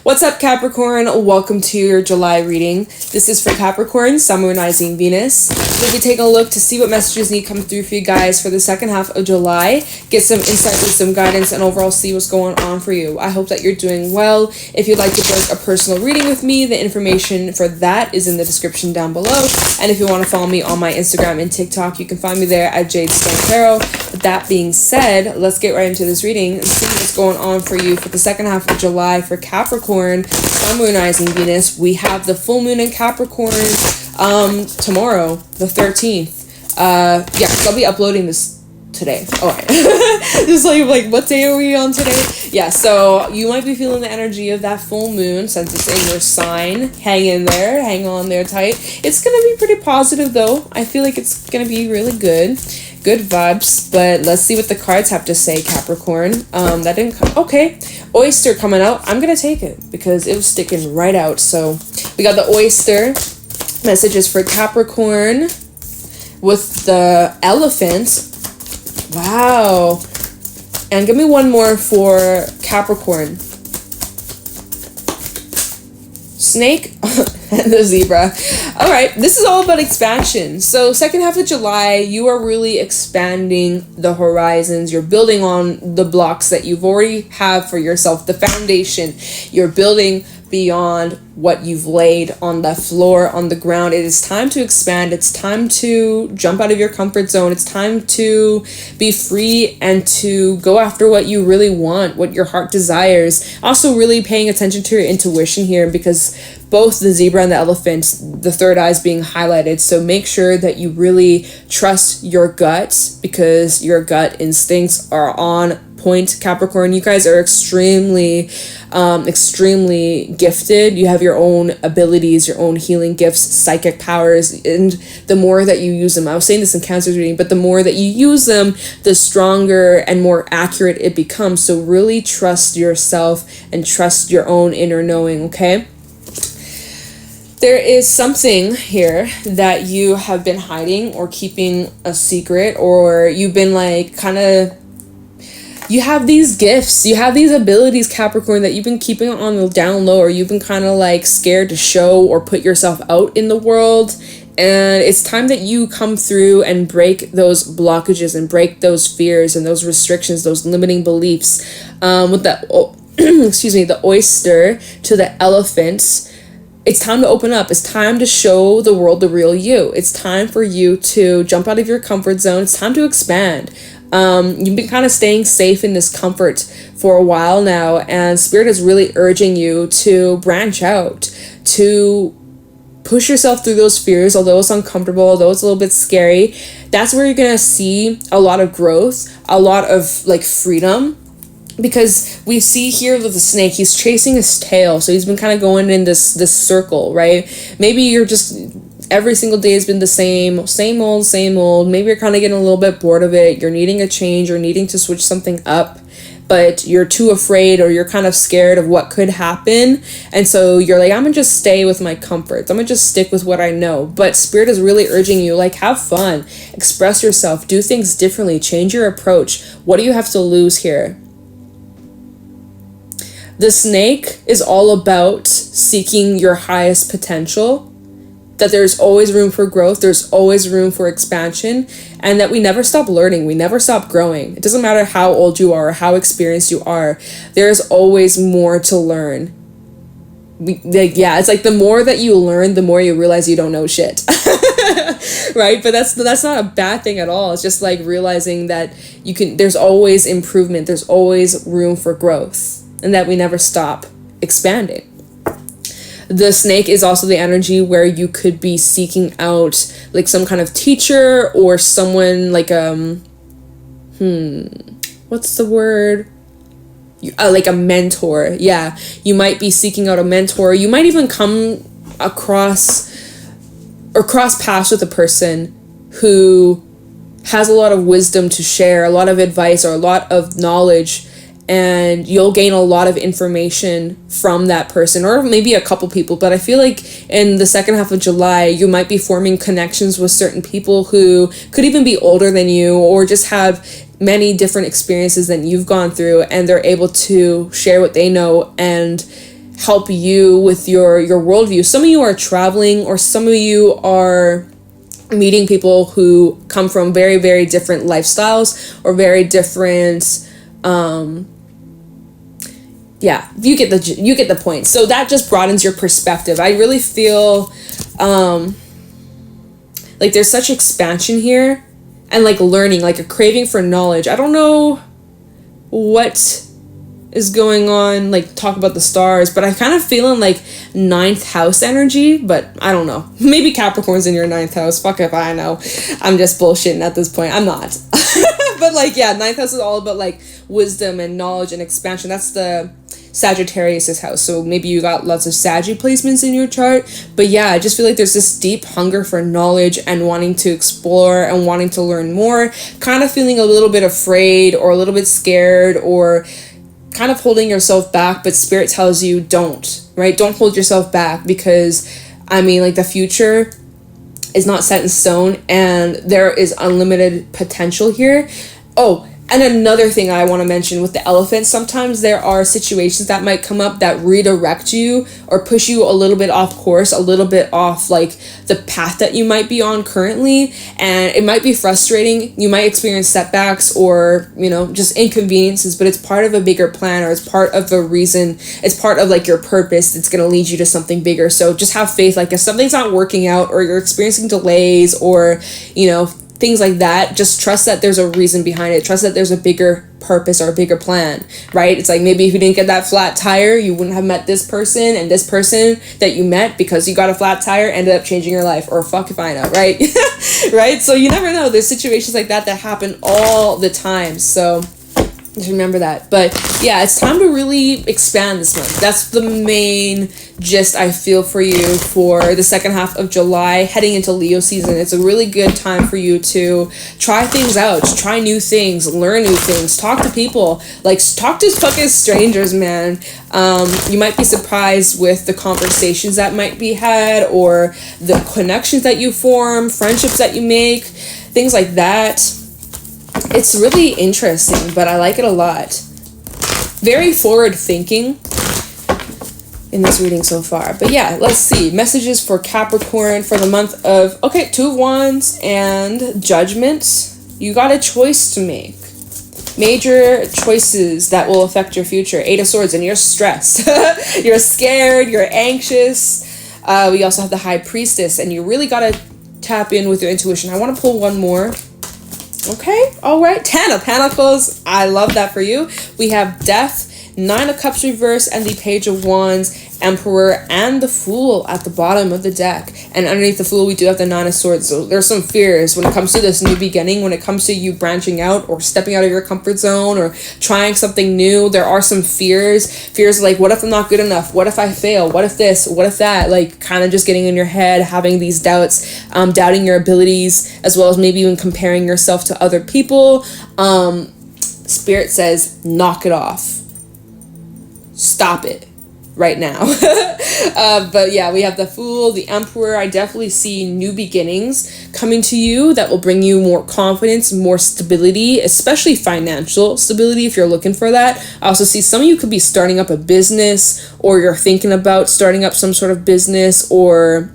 What's up, Capricorn? Welcome to your July reading. This is for Capricorn, Sun, Moon, Rising, Venus. We'll be taking a look to see what messages need to come through for you guys for the second half of July. Get some insight with some guidance and overall see what's going on for you. I hope that you're doing well. If you'd like to book a personal reading with me, the information for that is in the description down below. And if you want to follow me on my Instagram and TikTok, you can find me there at JadeStoneTarot. With that being said, let's get right into this reading and see what's going on for you for the second half of July for Capricorn, Sun, Moon, Rising, Venus. We have the full moon in Capricorn tomorrow, the 13th. Yeah, I'll be uploading this today. All right. Just like what day are we on today? Yeah, so you might be feeling the energy of that full moon since it's in your sign. Hang in there, hang on there tight. It's gonna be pretty positive though. I feel like it's gonna be really good vibes, but let's see what the cards have to say, Capricorn. That didn't come. Okay, Oyster coming out. I'm gonna take it because it was sticking right out. So we got the Oyster messages for Capricorn with the Elephant. Wow. And give me one more for Capricorn. Snake and the Zebra. All right, this is all about expansion. So second half of July, you are really expanding the horizons. You're building on the blocks that you've already have for yourself, the foundation. You're building beyond what you've laid on the floor, on the ground. It is time to expand. It's time to jump out of your comfort zone. It's time to be free and to go after what you really want, what your heart desires. Also really paying attention to your intuition here, because both the Zebra and the Elephant, the third eye is being highlighted. So make sure that you really trust your gut, because your gut instincts are on point, Capricorn. You guys are extremely gifted. You have your own abilities, your own healing gifts, psychic powers, and the more that you use them, I was saying this in Cancer's reading, but the more that you use them, the stronger and more accurate it becomes. So really trust yourself and trust your own inner knowing, okay? There is something here that you have been hiding or keeping a secret, or you've been like you have these gifts, you have these abilities, Capricorn, that you've been keeping on the down low, or you've been kind of like scared to show or put yourself out in the world. And it's time that you come through and break those blockages and break those fears and those restrictions, those limiting beliefs. With the, excuse me, the Oyster to the Elephant, it's time to open up. It's time to show the world the real you. It's time for you to jump out of your comfort zone. It's time to expand. You've been kind of staying safe in this comfort for a while now, and Spirit is really urging you to branch out, to push yourself through those fears, although it's uncomfortable, although it's a little bit scary. That's where you're going to see a lot of growth, a lot of like freedom. Because we see here with the snake, he's chasing his tail. So he's been kind of going in this circle, right? Maybe you're just, every single day has been the same old. Maybe you're kind of getting a little bit bored of it. You're needing a change or needing to switch something up, but you're too afraid, or you're kind of scared of what could happen. And so you're like, I'm gonna just stay with my comforts. I'm gonna just stick with what I know. But Spirit is really urging you, like, have fun, express yourself, do things differently, change your approach. What do you have to lose here? The snake is all about seeking your highest potential, that there's always room for growth, there's always room for expansion, and that we never stop learning, we never stop growing. It doesn't matter how old you are or how experienced you are, there's always more to learn. It's like the more that you learn, the more you realize you don't know shit. Right? But that's not a bad thing at all. It's just like realizing that there's always improvement, there's always room for growth, and that we never stop expanding. The snake is also the energy where you could be seeking out like some kind of teacher or someone like what's the word? Like a mentor. Yeah, you might be seeking out a mentor. You might even come across or cross paths with a person who has a lot of wisdom to share, a lot of advice or a lot of knowledge, and you'll gain a lot of information from that person, or maybe a couple people. But I feel like in the second half of July, you might be forming connections with certain people who could even be older than you, or just have many different experiences than you've gone through, and they're able to share what they know and help you with your worldview. Some of you are traveling, or some of you are meeting people who come from very, very different lifestyles or very different you get the point. So that just broadens your perspective. I really feel like there's such expansion here, and like learning, like a craving for knowledge. I don't know what is going on, like talk about the stars, but I'm kind of feeling like 9th house energy, but I don't know. Maybe Capricorn's in your 9th house. Fuck if I know. I'm just bullshitting at this point. I'm not. But like, yeah, 9th house is all about like wisdom and knowledge and expansion. That's the Sagittarius's house. So maybe you got lots of Saggy placements in your chart. But yeah, I just feel like there's this deep hunger for knowledge and wanting to explore and wanting to learn more, kind of feeling a little bit afraid or a little bit scared or kind of holding yourself back, but Spirit tells you don't, right? Don't hold yourself back, because I mean, like, the future is not set in stone and there is unlimited potential here. Oh, and another thing I want to mention with the elephant, sometimes there are situations that might come up that redirect you or push you a little bit off course, a little bit off like the path that you might be on currently. And it might be frustrating. You might experience setbacks or, you know, just inconveniences, but it's part of a bigger plan, or it's part of a reason. It's part of like your purpose that's going to lead you to something bigger. So just have faith. Like if something's not working out or you're experiencing delays or, you know, things like that, just trust that there's a reason behind it. Trust that there's a bigger purpose or a bigger plan, right? It's like maybe if you didn't get that flat tire, you wouldn't have met this person, and this person that you met because you got a flat tire ended up changing your life, or fuck if I know, right? Right? So you never know. There's situations like that happen all the time. So just remember that. But yeah, it's time to really expand this month. That's the main gist I feel for you for the second half of July, heading into Leo season. It's a really good time for you to try things out, to try new things, learn new things, talk to people, like talk to fucking strangers, man. You might be surprised with the conversations that might be had, or the connections that you form, friendships that you make, things like that. It's really interesting, but I like it a lot. Very forward thinking in this reading so far. But yeah, let's see. Messages for Capricorn for the month of, okay, 2 of Wands and Judgment. You got a choice to make. Major choices that will affect your future. 8 of Swords, and you're stressed. You're scared. You're anxious. We also have the High Priestess, and you really got to tap in with your intuition. I want to pull one more. Okay, all right. 10 of Pentacles. I love that for you. We have Death, 9 of Cups reverse, and the Page of Wands, Emperor, and the Fool at the bottom of the deck. And underneath the Fool, we do have the 9 of Swords. So there's some fears when it comes to this new beginning, when it comes to you branching out or stepping out of your comfort zone or trying something new. There are some fears. Fears like, what if I'm not good enough? What if I fail? What if this? What if that? Like kind of just getting in your head, having these doubts, doubting your abilities, as well as maybe even comparing yourself to other people. Spirit says, knock it off. Stop it right now. But yeah, we have the Fool, the Emperor. I definitely see new beginnings coming to you that will bring you more confidence, more stability, especially financial stability if you're looking for that. I also see some of you could be starting up a business, or you're thinking about starting up some sort of business, or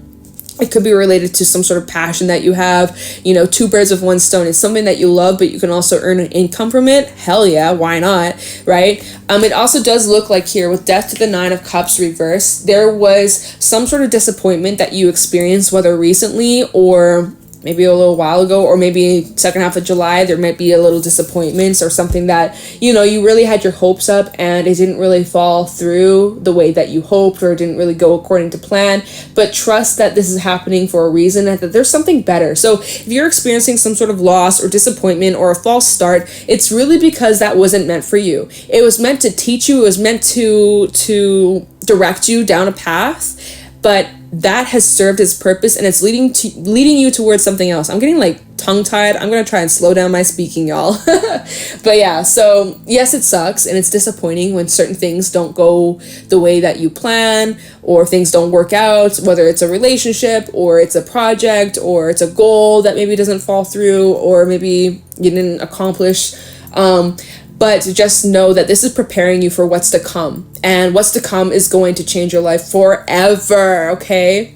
it could be related to some sort of passion that you have. You know, 2 birds with 1 stone. It's something that you love, but you can also earn an income from it. Hell yeah, why not, right? It also does look like here with Death to the 9 of Cups reverse, there was some sort of disappointment that you experienced, whether recently or maybe a little while ago, or maybe second half of July, there might be a little disappointments or something that, you know, you really had your hopes up and it didn't really fall through the way that you hoped, or it didn't really go according to plan. But trust that this is happening for a reason and that there's something better. So if you're experiencing some sort of loss or disappointment or a false start, it's really because that wasn't meant for you. It was meant to teach you. It was meant to direct you down a path, but that has served its purpose, and it's leading you towards something else. I'm getting like tongue-tied. I'm gonna try and slow down my speaking, y'all. But yeah, so yes, it sucks and it's disappointing when certain things don't go the way that you plan, or things don't work out, whether it's a relationship or it's a project or it's a goal that maybe doesn't fall through, or maybe you didn't accomplish. but just know that this is preparing you for what's to come, and what's to come is going to change your life forever, okay?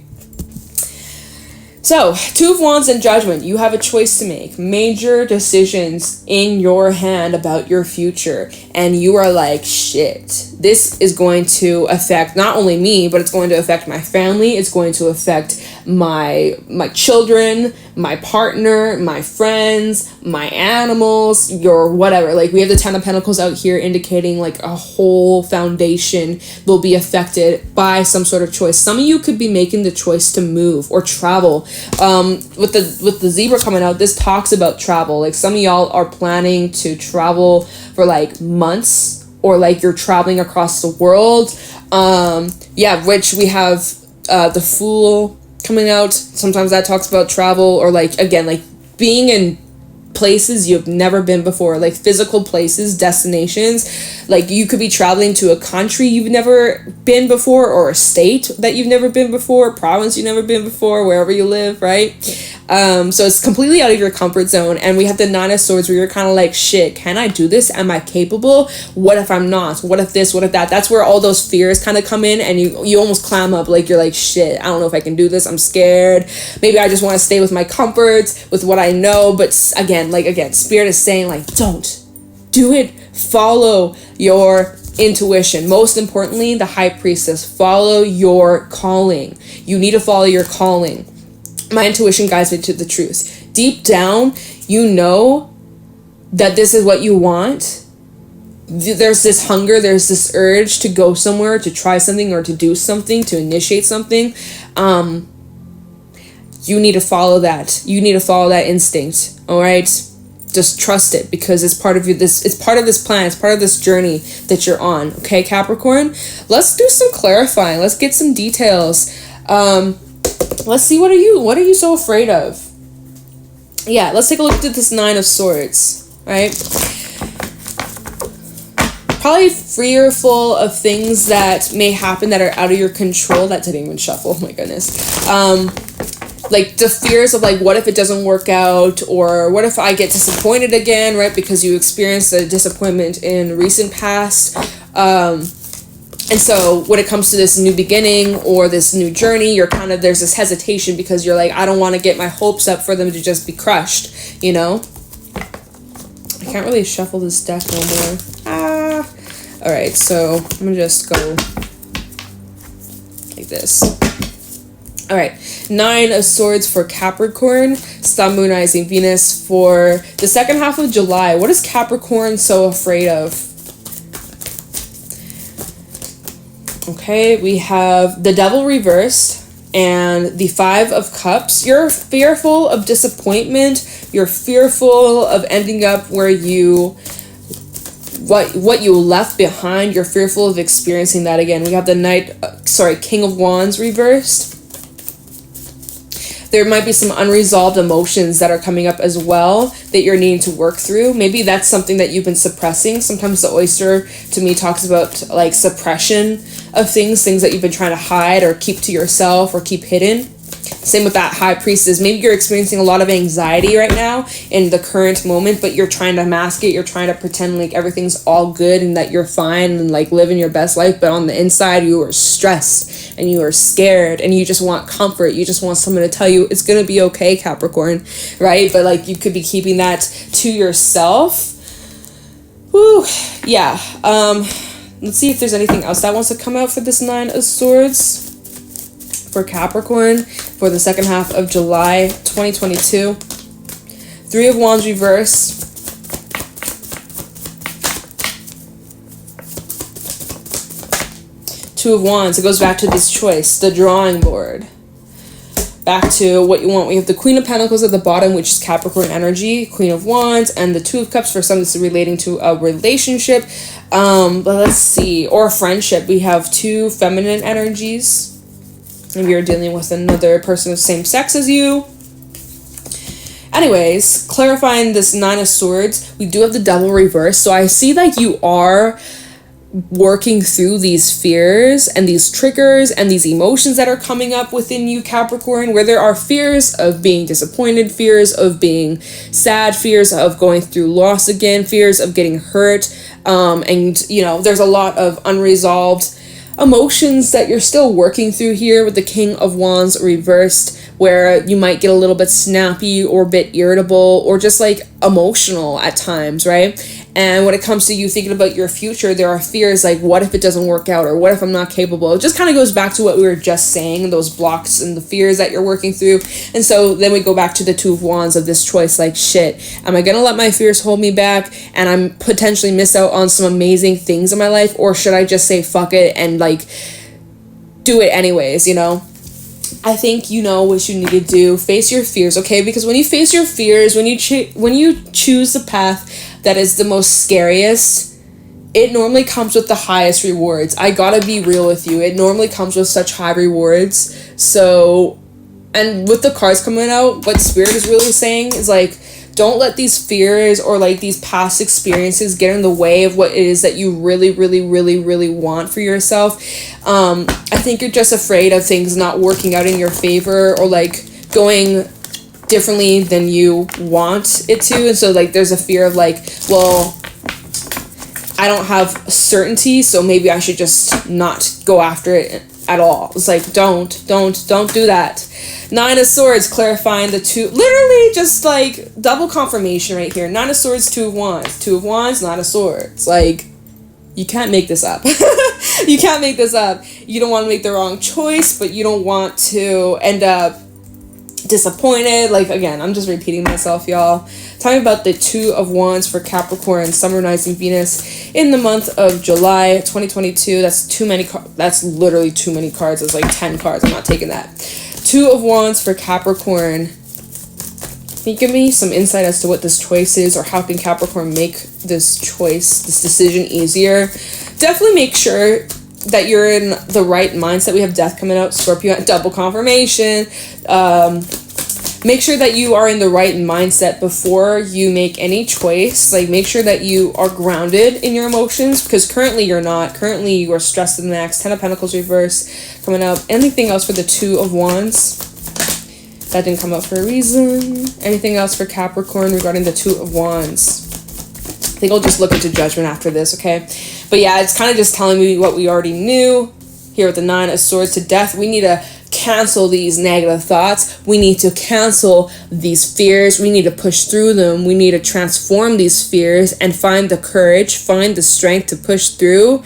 So, Two of Wands and Judgment. You have a choice to make. Major decisions in your hand about your future. And you are like, shit, this is going to affect not only me, but it's going to affect my family. It's going to affect my children, my partner, my friends, my animals, your whatever. Like, we have the Ten of Pentacles out here indicating like a whole foundation will be affected by some sort of choice. Some of you could be making the choice to move or travel. With the zebra coming out, this talks about travel. Like, some of y'all are planning to travel for like months, or like you're traveling across the world. Which we have the Fool coming out. Sometimes that talks about travel, or like, again, like being in places you've never been before, like physical places, destinations. Like, you could be traveling to a country you've never been before, or a state that you've never been before, province you've never been before, wherever you live, right? So it's completely out of your comfort zone. And we have the Nine of Swords, where you're kind of like, shit, can I do this? Am I capable? What if I'm not? What if this? What if that? That's where all those fears kind of come in, and you almost clam up. Like, you're like, shit, I don't know if I can do this. I'm scared. Maybe I just want to stay with my comforts, with what I know. But again, Spirit is saying, like, don't do it. Follow your intuition. Most importantly, the High Priestess, follow your calling. You need to follow your calling. My intuition guides me to the truth. Deep down, you know that this is what you want. There's this hunger, there's this urge to go somewhere, to try something, or to do something, to initiate something. You need to follow that. You need to follow that instinct. All right? Just trust it, because it's part of you. It's part of this plan. It's part of this journey that you're on. Okay, Capricorn? Let's do some clarifying. Let's get some details. Let's see, what are you so afraid of? Yeah, let's take a look at this Nine of Swords, right? Probably fearful of things that may happen that are out of your control. That didn't even shuffle, oh my goodness. Like the fears of like, what if it doesn't work out, or what if I get disappointed again, right? Because you experienced a disappointment in recent past. And so when it comes to this new beginning or this new journey, there's this hesitation, because you're like, I don't want to get my hopes up for them to just be crushed, you know? I can't really shuffle this deck no more. All right, so I'm gonna just go like this. All right, Nine of Swords for Capricorn, Sun, Moon, Rising, Venus for the second half of July. What is Capricorn so afraid of? Okay, we have the Devil reversed and the Five of Cups. You're fearful of disappointment. You're fearful of ending up where what you left behind. You're fearful of experiencing that again. We have the King of Wands reversed. There might be some unresolved emotions that are coming up as well that you're needing to work through. Maybe that's something that you've been suppressing. Sometimes the oyster, to me, talks about like suppression of things that you've been trying to hide or keep to yourself or keep hidden. Same with that High Priestess. Maybe you're experiencing a lot of anxiety right now in the current moment, but you're trying to mask it. You're trying to pretend like everything's all good and that you're fine and like living your best life. But on the inside, you are stressed and you are scared and you just want comfort. You just want someone to tell you it's going to be okay, Capricorn, right? But like you could be keeping that to yourself. Woo, yeah. Let's see if there's anything else that wants to come out for this Nine of Swords for Capricorn for the second half of July 2022. Three of Wands reverse. Two of Wands. It goes back to this choice, the drawing board. Back to what you want. We have the Queen of Pentacles at the bottom, which is Capricorn energy, Queen of Wands, and the Two of Cups for some that's relating to a relationship. But let's see, or a friendship. We have two feminine energies. Maybe you're dealing with another person of the same sex as you. Anyways, clarifying this Nine of Swords, we do have the Devil reverse. So I see like you are working through these fears and these triggers and these emotions that are coming up within you, Capricorn, where there are fears of being disappointed, fears of being sad, fears of going through loss again, fears of getting hurt, and you know, there's a lot of unresolved emotions that you're still working through here with the King of Wands reversed, where you might get a little bit snappy or a bit irritable or just like emotional at times, right? And when it comes to you thinking about your future, there are fears like, what if it doesn't work out, or what if I'm not capable? It just kind of goes back to what we were just saying, those blocks and the fears that you're working through. And so then we go back to the Two of Wands of this choice, like, shit, am I gonna let my fears hold me back and I'm potentially miss out on some amazing things in my life, or should I just say fuck it and like do it anyways, you know? I think you know what you need to do. Face your fears, okay? Because when you face your fears, when you choose the path that is the most scariest, it normally comes with the highest rewards. I gotta be real with you. It normally comes with such high rewards. So, and with the cards coming out, what Spirit is really saying is like, don't let these fears or like these past experiences get in the way of what it is that you really, really, really, really want for yourself. I think you're just afraid of things not working out in your favor or like going differently than you want it to. And so like there's a fear of like, well, I don't have certainty, so maybe I should just not go after it at all. It's like, don't do that. Nine of Swords, clarifying the two, literally just like double confirmation right here. Nine of Swords, Two of Wands. Two of Wands, Nine of Swords. Like, you can't make this up. You can't make this up. You don't want to make the wrong choice, but you don't want to end up disappointed. Like, again, I'm just repeating myself, y'all. Tell me about the Two of Wands for Capricorn, Sun, rising Venus in the month of July 2022. That's too many. That's literally too many cards. It's like 10 cards. I'm not taking that. Two of Wands for Capricorn. Can you give me some insight as to what this choice is, or how can Capricorn make this choice, this decision easier? Definitely make sure that you're in the right mindset. We have Death coming out, Scorpio, double confirmation. Make sure that you are in the right mindset before you make any choice. Like, make sure that you are grounded in your emotions, because currently you're not. Currently you are stressed to the max. Ten of Pentacles reverse coming up. Anything else for the Two of Wands? That didn't come up for a reason. Anything else for Capricorn regarding the Two of Wands? I think I'll just look into Judgment after this, okay? But yeah, it's kind of just telling me what we already knew. Here with the Nine of Swords to Death, we need to cancel these negative thoughts. We need to cancel these fears. We need to push through them. We need to transform these fears and find the courage, find the strength to push through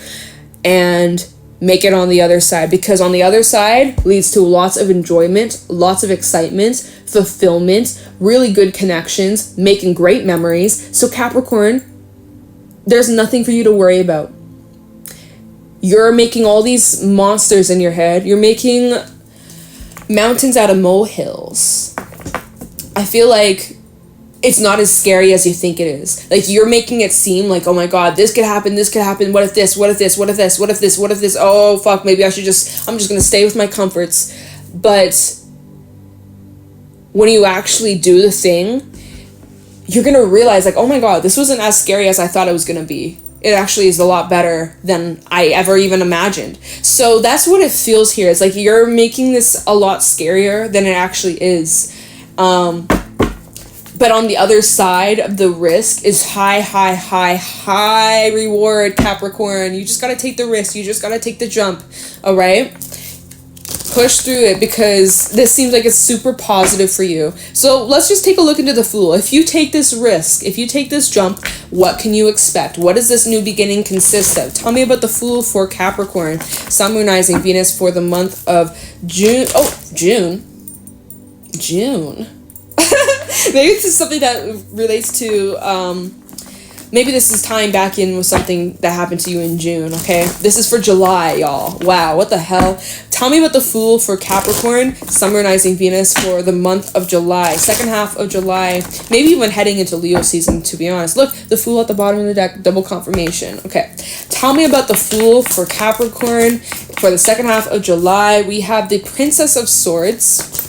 and make it on the other side, because on the other side leads to lots of enjoyment, lots of excitement, fulfillment, really good connections, making great memories. So Capricorn, there's nothing for you to worry about. You're making all these monsters in your head. You're making mountains out of molehills. I feel like it's not as scary as you think it is. Like, you're making it seem like, oh my god, this could happen, what if this, what if this, what if this, what if this, what if this, oh fuck, maybe I'm just gonna stay with my comforts. But when you actually do the thing, you're gonna realize like, oh my god, this wasn't as scary as I thought it was gonna be. It actually is a lot better than I ever even imagined. So that's what it feels here. It's like you're making this a lot scarier than it actually is. But on the other side of the risk is high reward, Capricorn. You just got to take the risk. You just got to take the jump. All right? Push through it, because this seems like it's super positive for you. So let's just take a look into the Fool. If you take this risk, if you take this jump, what can you expect? What does this new beginning consist of? Tell me about the Fool for Capricorn. Sun, Moon, Rising, Venus for the month of June. Oh, June. Maybe this is something that relates to, maybe this is tying back in with something that happened to you in June, okay? This is for July, y'all. Wow, what the hell? Tell me about the Fool for Capricorn, Sun, Rising, Venus for the month of July. Second half of July, maybe even heading into Leo season, to be honest. Look, the Fool at the bottom of the deck, double confirmation. Okay, tell me about the Fool for Capricorn for the second half of July. We have the Princess of Swords.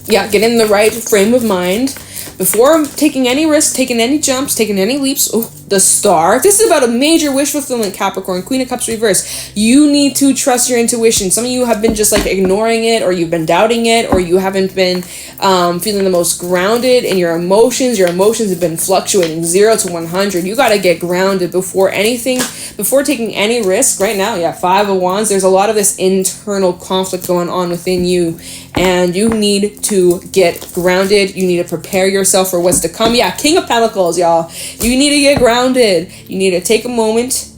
Yeah, get in the right frame of mind. Before taking any risks, taking any jumps, taking any leaps. Oh, the Star. This is about a major wish fulfillment, Capricorn. Queen of Cups reverse. You need to trust your intuition. Some of you have been just like ignoring it, or you've been doubting it, or you haven't been feeling the most grounded in your emotions. Your emotions have been fluctuating 0 to 100. You got to get grounded before taking any risk. Right now, yeah, 5 of Wands. There's a lot of this internal conflict going on within you, and you need to get grounded. You need to prepare yourself for what's to come. Yeah, King of Pentacles, y'all. You need to get grounded. You need to take a moment,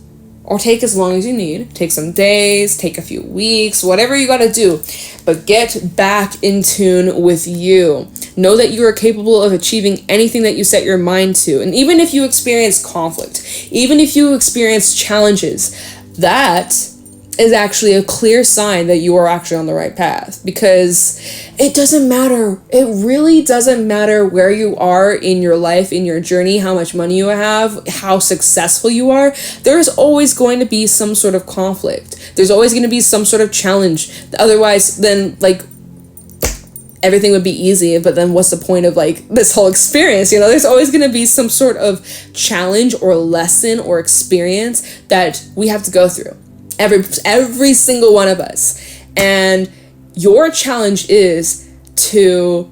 or take as long as you need. Take some days, take a few weeks, whatever you got to do. But get back in tune with you. Know that you are capable of achieving anything that you set your mind to. And even if you experience conflict, even if you experience challenges, that is actually a clear sign that you are actually on the right path, because it doesn't matter. It really doesn't matter where you are in your life, in your journey, how much money you have, how successful you are. There's always going to be some sort of conflict. There's always going to be some sort of challenge. Otherwise, then like everything would be easy, but then what's the point of like this whole experience? You know, there's always going to be some sort of challenge or lesson or experience that we have to go through. Every single one of us. And your challenge is to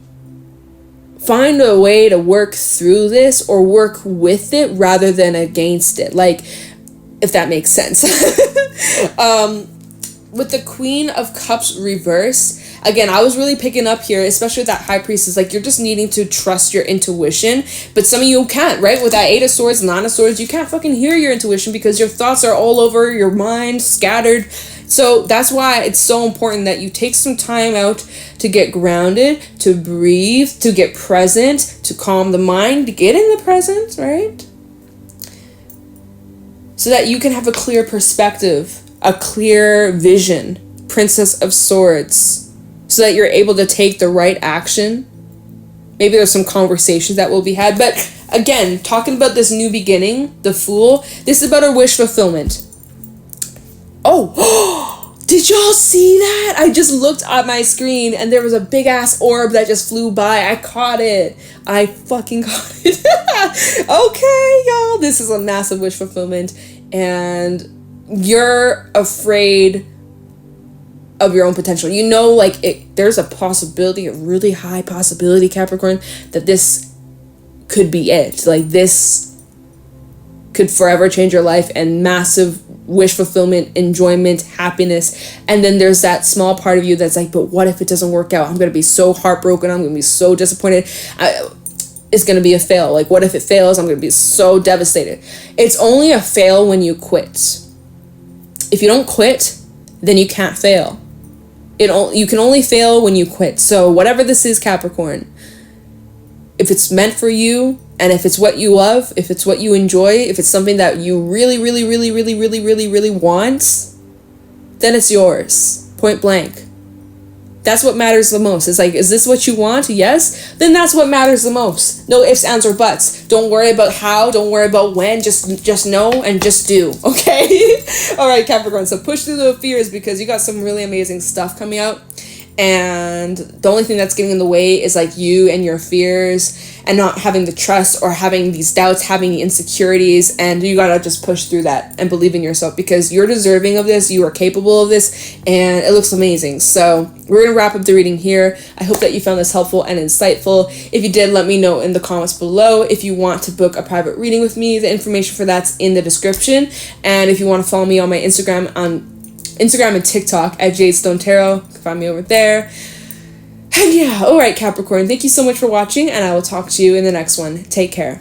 find a way to work through this or work with it rather than against it. Like, if that makes sense. With the Queen of Cups reverse, again, I was really picking up here, especially with that High Priestess, like you're just needing to trust your intuition, but some of you can't, right? With that 8 of Swords, 9 of Swords, you can't fucking hear your intuition because your thoughts are all over your mind, scattered. So that's why it's so important that you take some time out to get grounded, to breathe, to get present, to calm the mind, to get in the present, right? So that you can have a clear perspective, a clear vision, Princess of Swords, so that you're able to take the right action. Maybe there's some conversations that will be had, but again, talking about this new beginning, the Fool, this is about a wish fulfillment. Oh, did y'all see that? I just looked at my screen and there was a big ass orb that just flew by. I caught it. I fucking caught it. Okay, y'all, this is a massive wish fulfillment, and you're afraid of your own potential. You know, like there's a possibility, a really high possibility, Capricorn, that this could be it. Like this could forever change your life, and massive wish fulfillment, enjoyment, happiness. And then there's that small part of you that's like, but what if it doesn't work out? I'm going to be so heartbroken. I'm going to be so disappointed. It's going to be a fail. Like, what if it fails? I'm going to be so devastated. It's only a fail when you quit. If you don't quit, then you can't fail. You can only fail when you quit. So whatever this is, Capricorn, if it's meant for you, and if it's what you love, if it's what you enjoy, if it's something that you really, really, really, really, really, really, really want, then it's yours. Point blank. That's what matters the most. It's like, is this what you want? Yes. Then that's what matters the most. No ifs, ands, or buts. Don't worry about how. Don't worry about when. Just know and just do. Okay? All right, Capricorn. So push through the fears, because you got some really amazing stuff coming out. And the only thing that's getting in the way is like you and your fears, and not having the trust, or having these doubts, having the insecurities. And you gotta just push through that and believe in yourself, because you're deserving of this. You are capable of this, and it looks amazing. So we're gonna wrap up the reading here. I hope that you found this helpful and insightful. If you did, let me know in the comments below. If you want to book a private reading with me, the information for that's in the description. And if you want to follow me on my Instagram and TikTok at JadeStoneTarot, you can find me over there. And yeah, all right, Capricorn, thank you so much for watching, and I will talk to you in the next one. Take care.